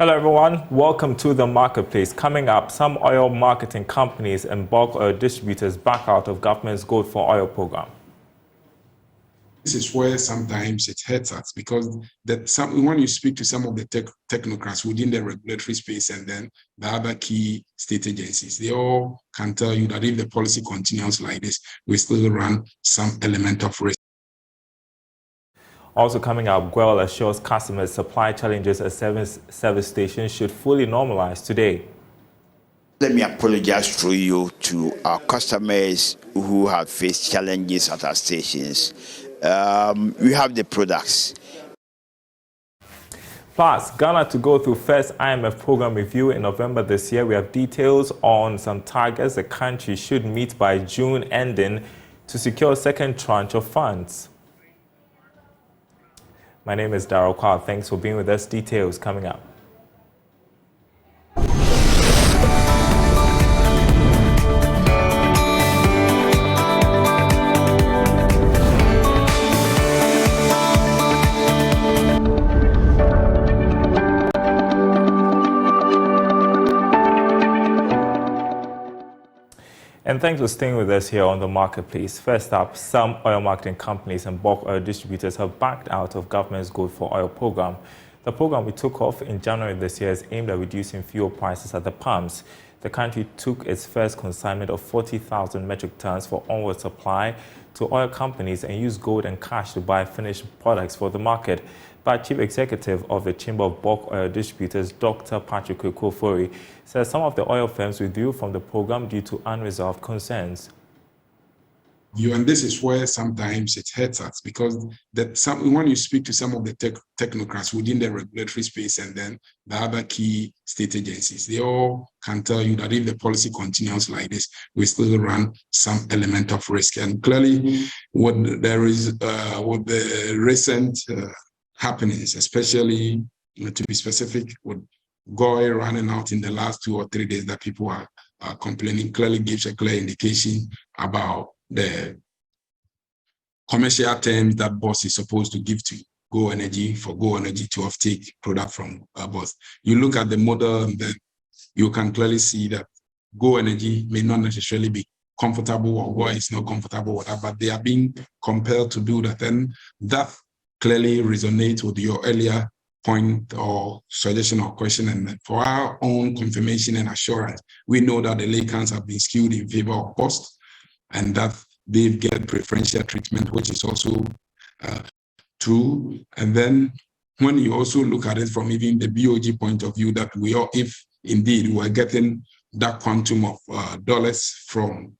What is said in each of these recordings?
Hello everyone, welcome to the marketplace. Coming up, some oil marketing companies and bulk oil distributors back out of government's Gold for Oil program. This is where sometimes it hurts us because when you speak to some of the technocrats within the regulatory space and then the other key state agencies, they all can tell you that if the policy continues like this, we still run some element of risk. Also coming up, Kwawu assures customers supply challenges at service stations should fully normalize today. Let me apologize through you to our customers who have faced challenges at our stations. We have the products. Plus, Ghana to go through first IMF program review in November this year. We have details on some targets the country should meet by June ending to secure a second tranche of funds. My name is Daryl. Kwawu. Thanks for being with us. Details coming up. And thanks for staying with us here on the marketplace. First up, some oil marketing companies and bulk oil distributors have backed out of government's Gold for Oil program. The program we took off in January this year is aimed at reducing fuel prices at the pumps. The country took its first consignment of 40,000 metric tons for onward supply to oil companies and used gold and cash to buy finished products for the market. But Chief Executive of the Chamber of Bulk Oil Distributors, Dr. Patrick Kwawu, says some of the oil firms withdrew from the program due to unresolved concerns. And this is where sometimes it hurts us because when you speak to some of the technocrats within the regulatory space and then the other key state agencies, they all can tell you that if the policy continues like this, we still run some element of risk. And clearly, with the recent happenings, especially to be specific, with GOI running out in the last 2 or 3 days that people are complaining, clearly gives a clear indication about the commercial terms that boss is supposed to give to Go Energy for Go Energy to offtake product from boss. You look at the model and then you can clearly see that Go Energy may not necessarily be comfortable or Go is not comfortable with that, but they are being compelled to do that. And that clearly resonates with your earlier point or suggestion or question. And for our own confirmation and assurance, we know that the Lakers have been skewed in favor of cost and that they get preferential treatment, which is also true. And then when you also look at it from even the BOG point of view, that if indeed we are getting that quantum of dollars from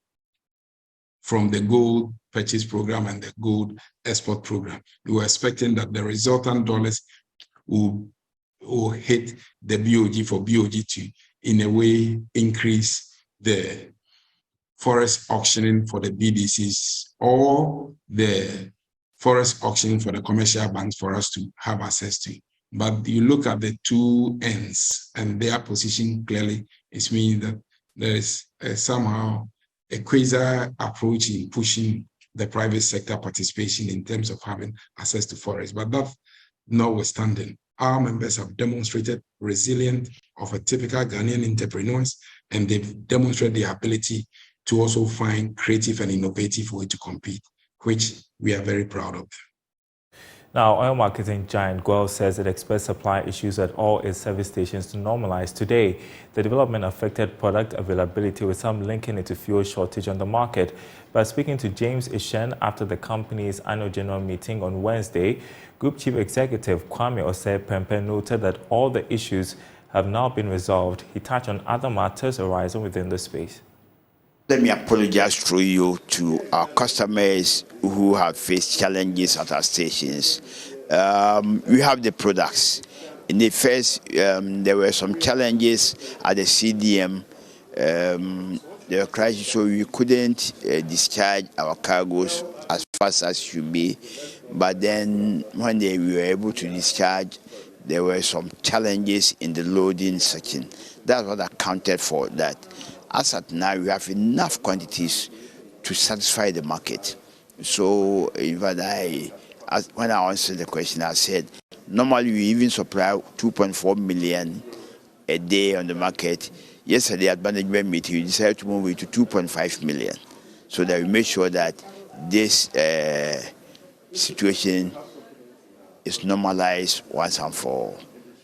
the gold purchase program and the gold export program, we were expecting that the resultant dollars will hit the BOG for BOG to, in a way, increase the forest auctioning for the BDCs or the forest auctioning for the commercial banks for us to have access to. But you look at the two ends and their position clearly, it means that there is somehow a quasi approach in pushing the private sector participation in terms of having access to forest. But that notwithstanding, our members have demonstrated resilience of a typical Ghanaian entrepreneurs, and they've demonstrated the ability to also find creative and innovative way to compete, which we are very proud of. Now, oil marketing giant Kwawu says it expects supply issues at all its service stations to normalize today. The development affected product availability, with some linking it to fuel shortage on the market. By speaking to James Ishen after the company's annual general meeting on Wednesday, Group Chief Executive Kwame Osei-Pempe noted that all the issues have now been resolved. He touched on other matters arising within the space. Let me apologize through you to our customers who have faced challenges at our stations. We have the products. In the first, there were some challenges at the CDM. There were crises, so we couldn't discharge our cargoes as fast as should be. But then when we were able to discharge, there were some challenges in the loading section. That's what accounted for that. As at now, we have enough quantities to satisfy the market. So, in fact, when I answered the question, I said Normally, we even supply 2.4 million a day on the market. Yesterday at management meeting, we decided to move it to 2.5 million, so that we make sure that this situation is normalized once and for all.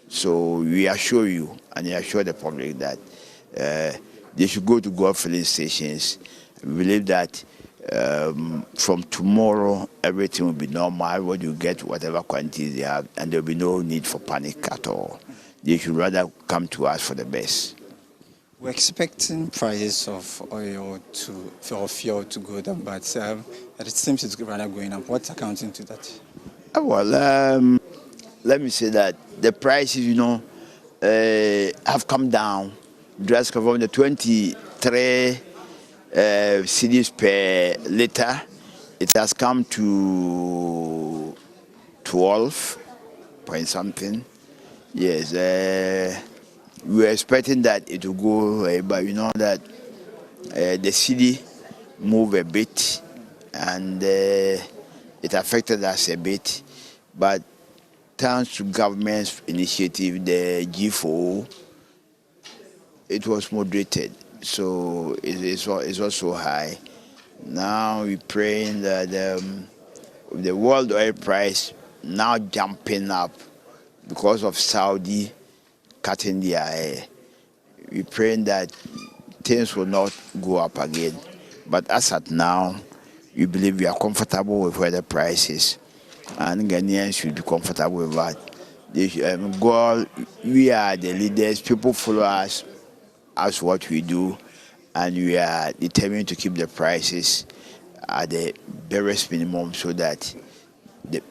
So we assure you and we assure the public that they should go to gold filling stations. We believe that from tomorrow, everything will be normal. Everybody will get whatever quantities they have, and there will be no need for panic at all. They should rather come to us for the best. We're expecting prices of oil or fuel to go down, but it seems it's rather going up. What's accounting to that? Well, let me say that the prices, have come down drastically from the 23 cedis per liter. It has come to 12 point something. Yes, we were expecting that it will go, but you know that the city moved a bit and it affected us a bit. But thanks to government's initiative, the G4, it was moderated, so it's also high. Now we're praying that with the world oil price now jumping up because of Saudi cutting their we're praying that things will not go up again. But as at now, we believe we are comfortable with where the price is, and Ghanaians should be comfortable with that. We are the leaders. People follow us as what we do, and we are determined to keep the prices at the barest minimum so that the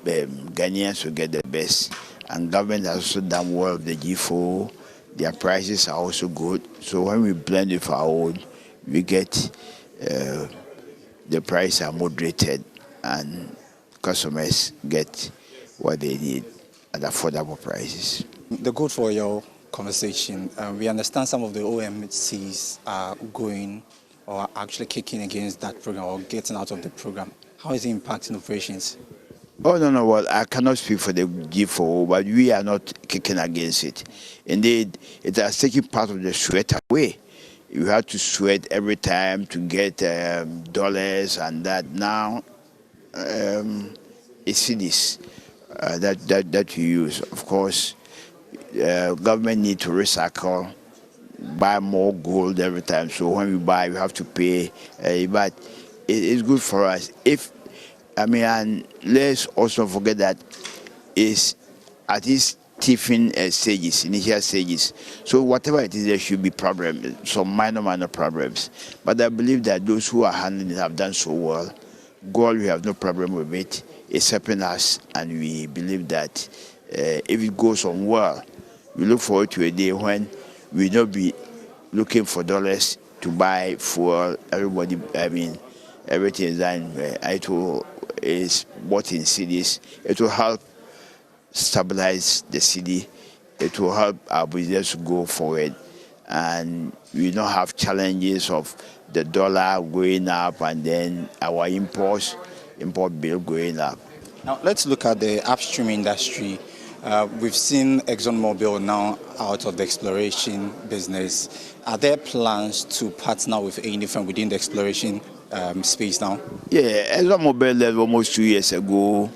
Ghanaians will get the best. And government has also done well with the G4. Their prices are also good. So when we blend with our own, we get the prices are moderated and customers get what they need at affordable prices. The good for your conversation, we understand some of the OMCs are going or are actually kicking against that program or getting out of the program. How is it impacting operations? Oh, no. Well, I cannot speak for the G4, but we are not kicking against it. Indeed, it has taken part of the sweat away. You have to sweat every time to get dollars and that. Now, it's cedis that you use. Of course, government need to recycle, buy more gold every time. So when we buy, we have to pay. But it's good for us. And let's also forget that it's at these tiffin stages, initial stages. So whatever it is, there should be problems, some minor problems. But I believe that those who are handling it have done so well. Gold, we have no problem with it. It's helping us, and we believe that if it goes on well, we look forward to a day when we'll not be looking for dollars to buy fuel. Everything is done. Is bought in cities. It will help stabilize the city. It will help our business go forward, and we don't have challenges of the dollar going up and then our import bill going up. Now let's look at the upstream industry. We've seen ExxonMobil now out of the exploration business. Are there plans to partner with any firm within the exploration space now? Yeah, ExxonMobil left almost 2 years ago.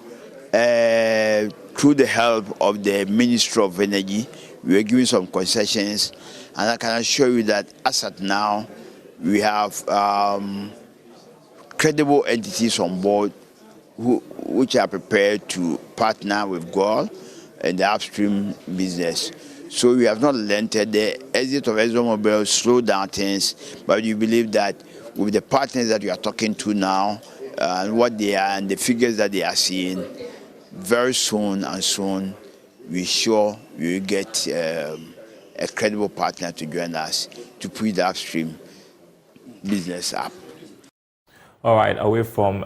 Through the help of the Ministry of Energy, we were giving some concessions, and I can assure you that as at now, we have credible entities on board which are prepared to partner with gold in the upstream business. So we have not relented. The exit of ExxonMobil slowed down things, but we believe that with the partners that we are talking to now and what they are and the figures that they are seeing, very soon we're sure we will get a credible partner to join us to put the upstream business up. All right, away from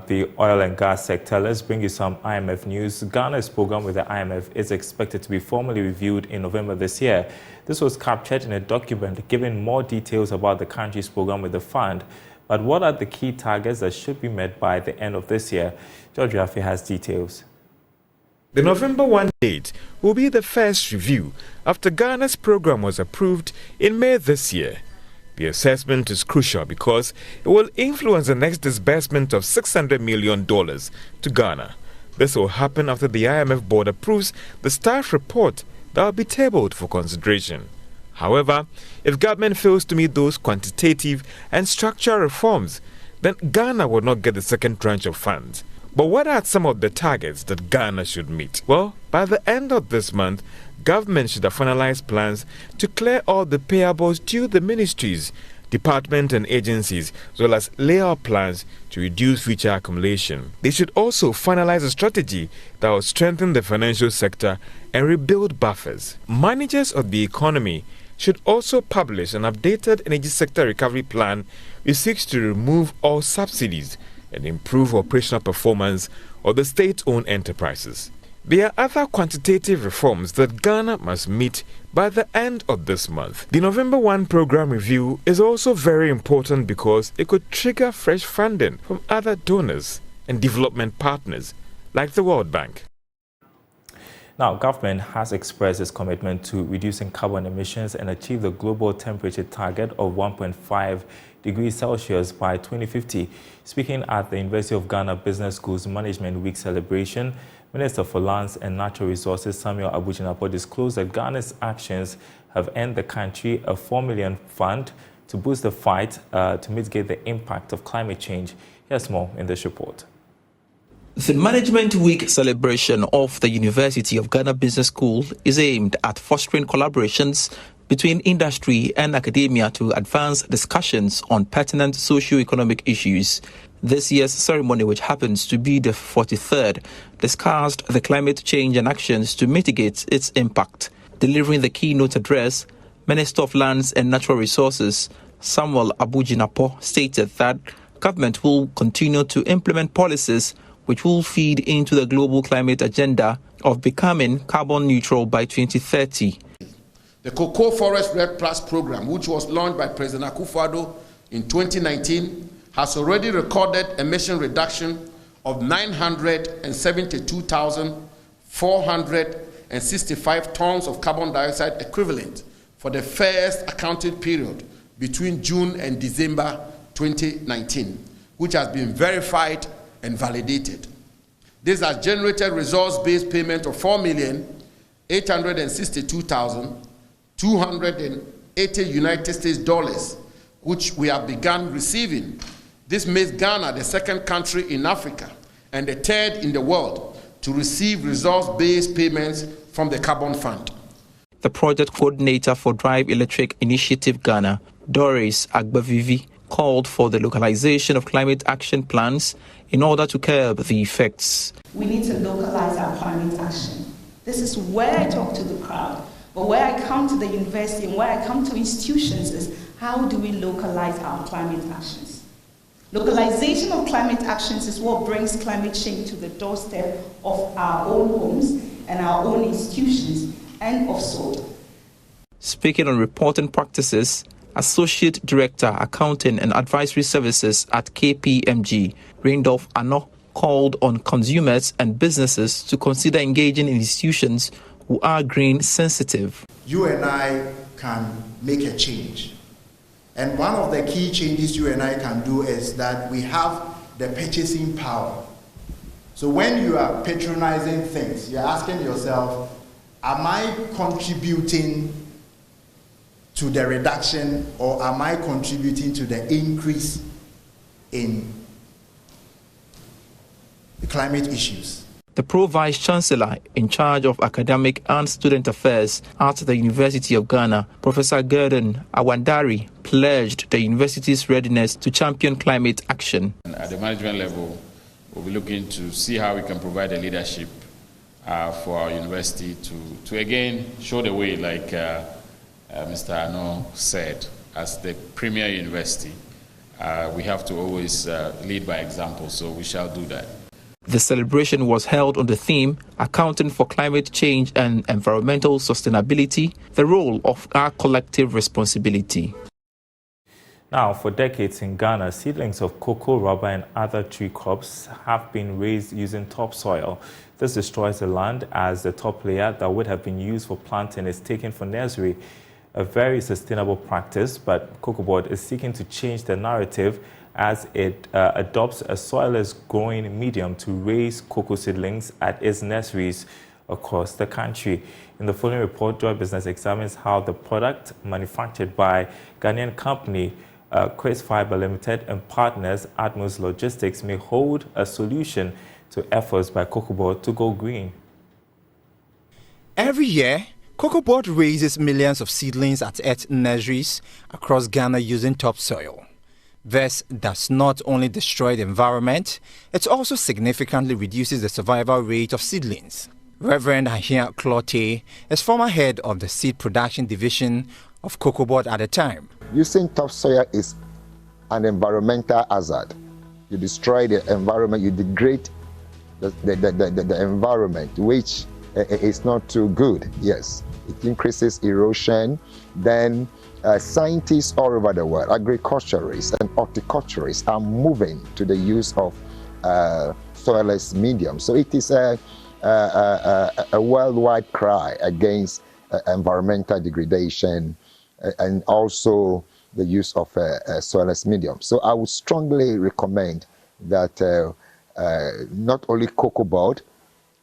the oil and gas sector, let's bring you some IMF news. Ghana's program with the IMF is expected to be formally reviewed in November this year. This was captured in a document giving more details about the country's program with the fund. But what are the key targets that should be met by the end of this year? George Rafi has details. The November 1 date will be the first review after Ghana's program was approved in May this year. The assessment is crucial because it will influence the next disbursement of $600 million to Ghana. This will happen after the IMF board approves the staff report that will be tabled for consideration. However, if government fails to meet those quantitative and structural reforms, then Ghana will not get the second tranche of funds. But what are some of the targets that Ghana should meet? Well, by the end of this month, government should have finalized plans to clear all the payables due the ministries, departments and agencies, as well as lay out plans to reduce future accumulation. They should also finalize a strategy that will strengthen the financial sector and rebuild buffers. Managers of the economy should also publish an updated energy sector recovery plan which seeks to remove all subsidies and improve operational performance of the state-owned enterprises. There are other quantitative reforms that Ghana must meet by the end of this month. The November 1 program review is also very important because it could trigger fresh funding from other donors and development partners like the World Bank. Now, government has expressed its commitment to reducing carbon emissions and achieve the global temperature target of 1.5 degrees Celsius by 2050. Speaking at the University of Ghana Business School's Management Week celebration, Minister for Lands and Natural Resources Samuel Abu-Jinapor disclosed that Ghana's actions have earned the country a $4 million fund to boost the fight to mitigate the impact of climate change. Here's more in this report. The Management Week celebration of the University of Ghana Business School is aimed at fostering collaborations between industry and academia to advance discussions on pertinent socio-economic issues. This year's ceremony, which happens to be the 43rd, discussed the climate change and actions to mitigate its impact. Delivering the keynote address, Minister of Lands and Natural Resources Samuel Abu-Jinapor stated that government will continue to implement policies which will feed into the global climate agenda of becoming carbon neutral by 2030. The Cocoa Forest Red Plus program, which was launched by President Akufo-Addo in 2019, has already recorded emission reduction of 972,465 tons of carbon dioxide equivalent for the first accounting period between June and December 2019, which has been verified and validated. This has generated resource-based payment of $4,862,280 United States dollars, which we have begun receiving. This makes Ghana the second country in Africa and the third in the world to receive resource-based payments from the Carbon Fund. The project coordinator for Drive Electric Initiative Ghana, Doris Agbavivi, called for the localization of climate action plans in order to curb the effects. We need to localize our climate action. This is where I talk to the crowd, but where I come to the university and where I come to institutions is how do we localize our climate actions? Localization of climate actions is what brings climate change to the doorstep of our own homes and our own institutions and of sort. Speaking on reporting practices, Associate Director, Accounting and Advisory Services at KPMG, Randolph Ano, called on consumers and businesses to consider engaging in institutions who are green sensitive. You and I can make a change. And one of the key changes you and I can do is that we have the purchasing power. So when you are patronizing things, you're asking yourself, am I contributing to the reduction or am I contributing to the increase in the climate issues? The Pro-Vice Chancellor in charge of academic and student affairs at the University of Ghana, Professor Gurdon Awandari, pledged the university's readiness to champion climate action. At the management level, we'll be looking to see how we can provide a leadership for our university to again show the way, like Mr. Ano said, as the premier university, we have to always lead by example, so we shall do that. The celebration was held on the theme, Accounting for Climate Change and Environmental Sustainability, the role of our collective responsibility. Now, for decades in Ghana, seedlings of cocoa, rubber and other tree crops have been raised using topsoil. This destroys the land as the top layer that would have been used for planting is taken for nursery. A very sustainable practice, but Cocoa Board is seeking to change the narrative as it adopts a soilless growing medium to raise cocoa seedlings at its nurseries across the country. In the following report, Joy Business examines how the product manufactured by Ghanaian company Quest Fiber Limited and partners Atmos Logistics may hold a solution to efforts by Cocoa Board to go green. Every year, Cocoa Board raises millions of seedlings at its nurseries across Ghana using topsoil. This does not only destroy the environment, it also significantly reduces the survival rate of seedlings. Reverend Ahia Clote is former head of the seed production division of Cocoa Board at the time. Using topsoil is an environmental hazard. You destroy the environment, you degrade the environment, which is not too good. Yes, it increases erosion. Then scientists all over the world, agriculturists and horticulturists are moving to the use of soilless medium. So it is a worldwide cry against environmental degradation and also the use of soilless medium. So I would strongly recommend that not only Cocoa Board,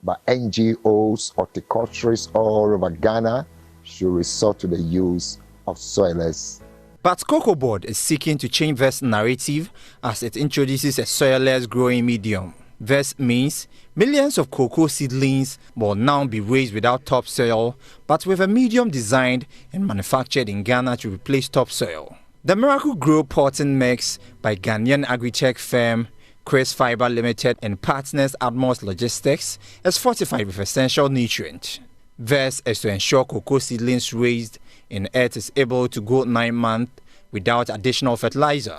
but NGOs, horticulturists all over Ghana should resort to the use of soilless. But Cocoa Board is seeking to change this narrative as it introduces a soilless growing medium. This means millions of cocoa seedlings will now be raised without topsoil, but with a medium designed and manufactured in Ghana to replace topsoil. The Miracle Grow potting mix by Ghanaian agri-tech firm Quest Fiber Limited and partners Atmos Logistics is fortified with essential nutrients. This is to ensure cocoa seedlings raised in it is able to go 9 months without additional fertilizer.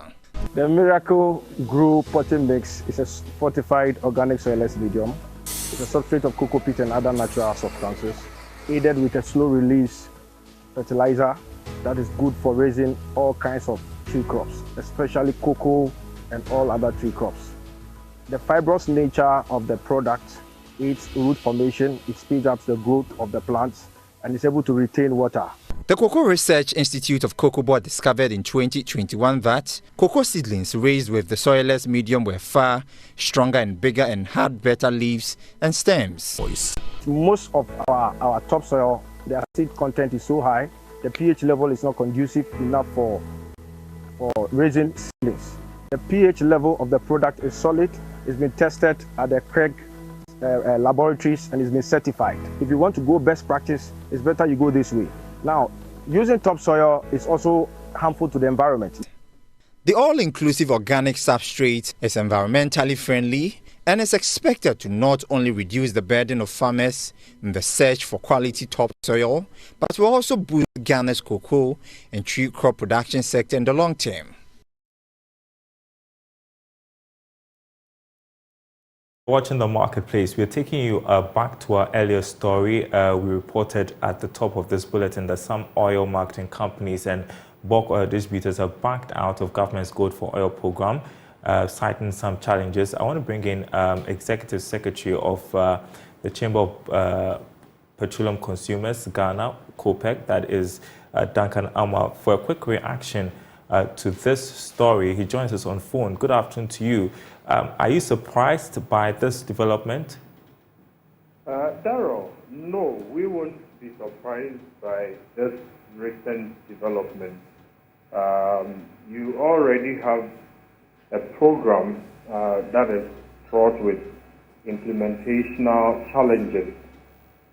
The Miracle Grow potting mix is a fortified organic soilless medium. It's a substrate of cocoa peat and other natural substances, aided with a slow-release fertilizer that is good for raising all kinds of tree crops, especially cocoa and all other tree crops. The fibrous nature of the product aids root formation, it speeds up the growth of the plants, and is able to retain water. The Cocoa Research Institute of Cocoa Board discovered in 2021 that cocoa seedlings raised with the soilless medium were far stronger and bigger and had better leaves and stems. Most of our topsoil, the acid content is so high, the pH level is not conducive enough for raising seedlings. The pH level of the product is solid, it's been tested at the Craig laboratories and it's been certified. If you want to go best practice, it's better you go this way. Now, using topsoil is also harmful to the environment. The all-inclusive organic substrate is environmentally friendly and is expected to not only reduce the burden of farmers in the search for quality topsoil, but will also boost Ghana's cocoa and tree crop production sector in the long term. Watching the marketplace, we're taking you back to our earlier story. We reported at the top of this bulletin that some oil marketing companies and bulk oil distributors have backed out of government's Gold for Oil program, citing some challenges. I want to bring in Executive Secretary of the Chamber of Petroleum Consumers, Ghana, COPEC, that is Duncan Ama, for a quick reaction to this story. He joins us on phone. Good afternoon to you. Are you surprised by this development? Daryl, no, we won't be surprised by this recent development. You already have a program that is fraught with implementational challenges.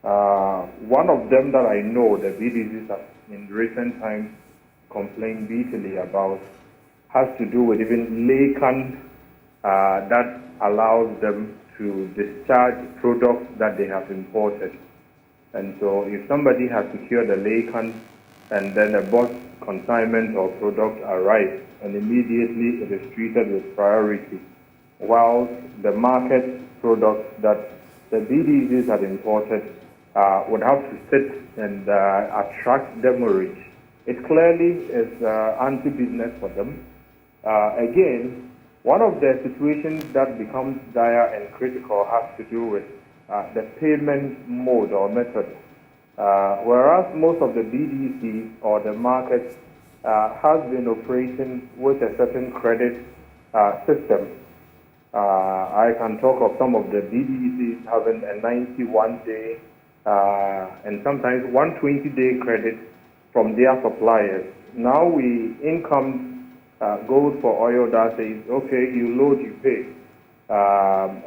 One of them that I know the BDCs have in recent times complained bitterly about has to do with even laycan that allows them to discharge products that they have imported. And so if somebody has secured a laycan and then a bulk consignment or product arrives, and immediately it is treated with priority, while the market products that the BDCs had imported would have to sit and attract demurrage it clearly is anti-business for them. Again, one of the situations that becomes dire and critical has to do with the payment mode or method. Whereas most of the BDC or the market has been operating with a certain credit system. I can talk of some of the BDCs having a 91-day and sometimes 120-day credit from their suppliers. Now goes for oil that says, okay, you load, you pay.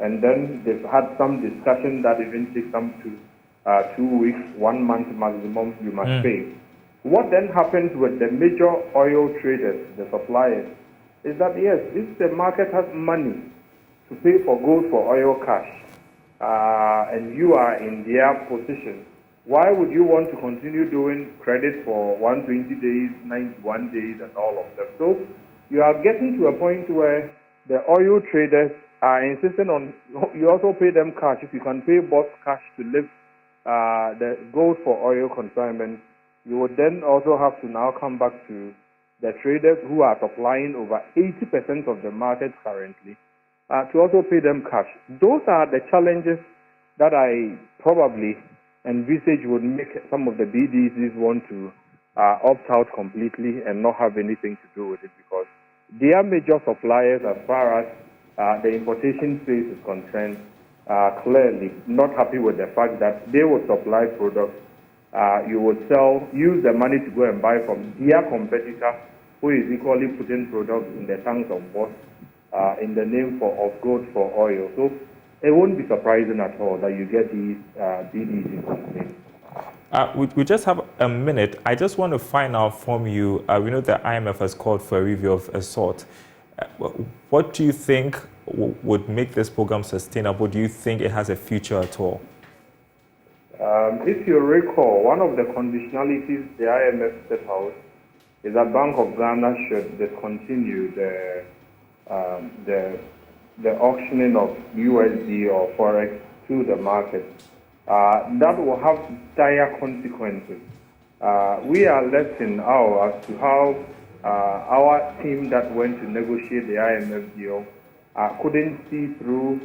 And then they've had some discussion that even takes them to 2 weeks, 1 month maximum, you must pay. What then happens with the major oil traders, the suppliers, is that yes, if the market has money to pay for gold for oil cash, and you are in their position, why would you want to continue doing credit for 120 days, 91 days, and all of them? So you are getting to a point where the oil traders are insisting on, you also pay them cash. If you can pay both cash to lift the gold for oil consignment, you would then also have to now come back to the traders who are supplying over 80% of the market currently to also pay them cash. Those are the challenges that I probably envisage would make some of the BDCs want to opt out completely and not have anything to do with it, because they are major suppliers as far as the importation space is concerned, clearly not happy with the fact that they would supply products. You would use the money to go and buy from their competitor who is equally putting products in the tanks of both in the name of gold for oil. So it won't be surprising at all that you get these BDCs complaints. We just have a minute. I just want to find out from you, we know the IMF has called for a review of a sort. What do you think would make this program sustainable? Do you think it has a future at all? If you recall, one of the conditionalities the IMF set out is that Bank of Ghana should discontinue the auctioning of USD or Forex to the market. That will have dire consequences. We are left in awe as to how our team that went to negotiate the IMF deal couldn't see through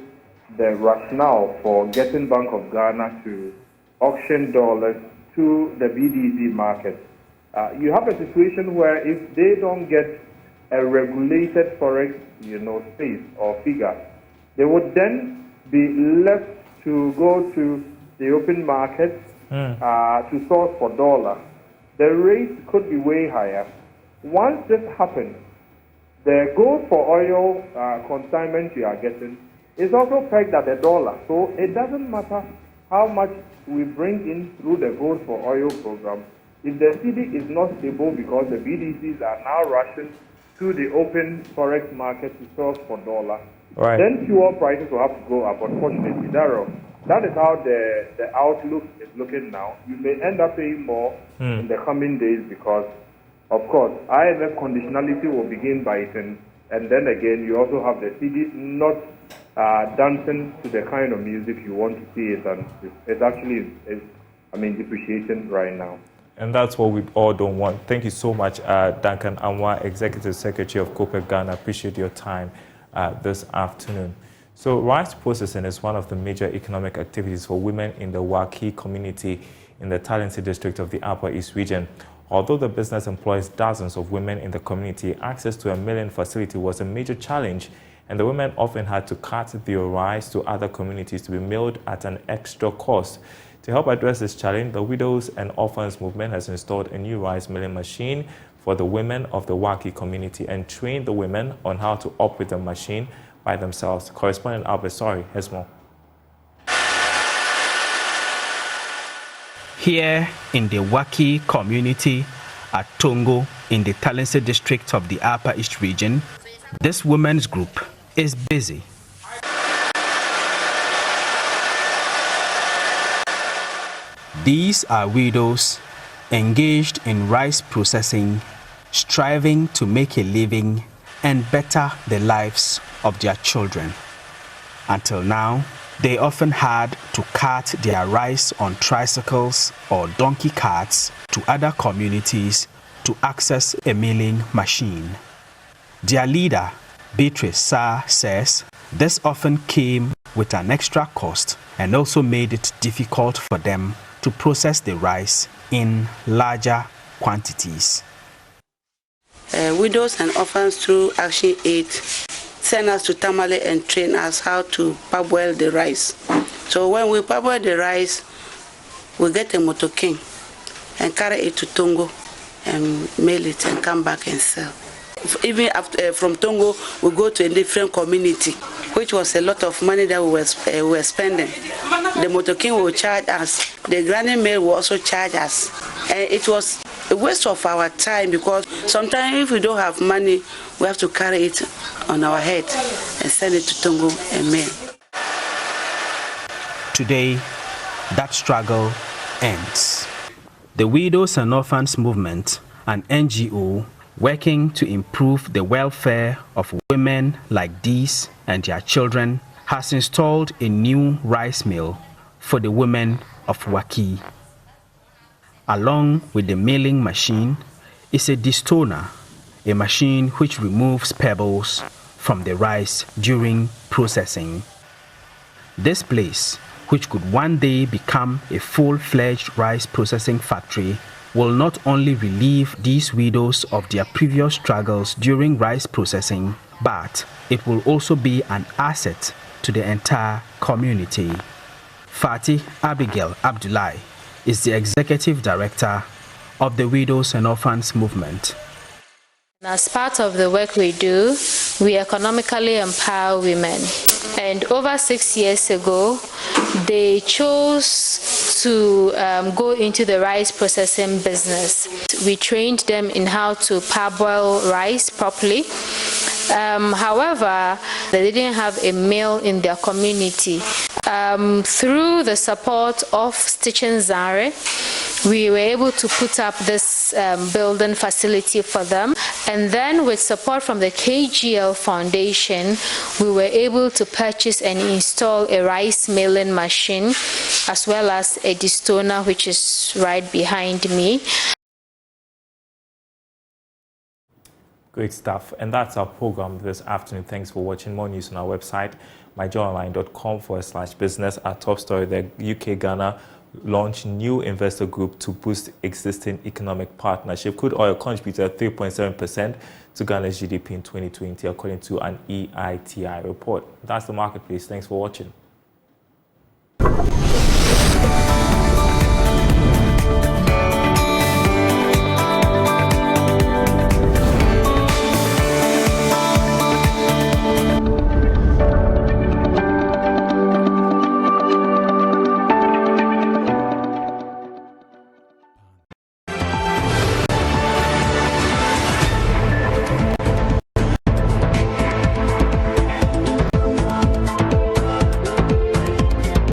the rationale for getting Bank of Ghana to auction dollars to the BDC market. You have a situation where if they don't get a regulated forex, space or figure, they would then be left to go to the open market to source for dollar. The rate could be way higher. Once this happens, the gold for oil consignment you are getting is also pegged at the dollar. So it doesn't matter how much we bring in through the gold for oil program. If the cedi is not stable because the BDCs are now rushing to the open forex market to source for dollar, then fuel prices will have to go up, unfortunately. Daryl, that is how the outlook is looking now. You may end up paying more in the coming days because, of course, IMF conditionality will begin biting, and then again, you also have the cedi not dancing to the kind of music you want to see it, and it's actually, depreciating right now. And that's what we all don't want. Thank you so much, Duncan Anwa, Executive Secretary of COPEC Ghana. Appreciate your time this afternoon. So rice processing is one of the major economic activities for women in the Waki community in the Talensi district of the Upper East region. Although the business employs dozens of women in the community, access to a milling facility was a major challenge, and the women often had to cart their rice to other communities to be milled at an extra cost. To help address this challenge, the Widows and Orphans Movement has installed a new rice milling machine for the women of the Waki community and trained the women on how to operate the machine by themselves. Correspondent Albert Sori has more. Here in the Waki community at Tongo in the Talensi district of the Upper East region, this women's group is busy. These are widows engaged in rice processing, striving to make a living and better the lives of their children. Until now, they often had to cart their rice on tricycles or donkey carts to other communities to access a milling machine. Their leader, Beatrice Sarr, says this often came with an extra cost and also made it difficult for them to process the rice in larger quantities. Widows and orphans through Action Aid send us to Tamale and train us how to parboil the rice. So when we parboil the rice, we get a motoking and carry it to Tongo and mail it and come back and sell. Even after, from Tongo, we go to a different community, which was a lot of money that we were spending. The motoking will charge us. The granny mail will also charge us. And it was a waste of our time because sometimes if we don't have money, we have to carry it on our head and send it to Tongo and mail. Today, that struggle ends. The Widows and Orphans Movement, an NGO working to improve the welfare of women like these and their children, has installed a new rice mill for the women of Waki. Along with the milling machine is a distoner, a machine which removes pebbles from the rice during processing. This place, which could one day become a full-fledged rice processing factory, will not only relieve these widows of their previous struggles during rice processing, but it will also be an asset to the entire community. Fatih Abigail Abdullahi is the executive director of the Widows and Orphans Movement. As part of the work we do, we economically empower women. And over 6 years ago, they chose to go into the rice processing business. We trained them in how to parboil rice properly. However, they didn't have a mill in their community. Through the support of Stitching Zare, we were able to put up this building facility for them. And then with support from the KGL Foundation, we were able to purchase and install a rice milling machine, as well as a distoner, which is right behind me. Great stuff. And that's our program this afternoon. Thanks for watching. More news on our website, myjoyonline.com/business. Our top story, the UK-Ghana launched new investor group to boost existing economic partnership. Crude oil contributed 3.7% to Ghana's GDP in 2020, according to an EITI report. That's the marketplace. Thanks for watching.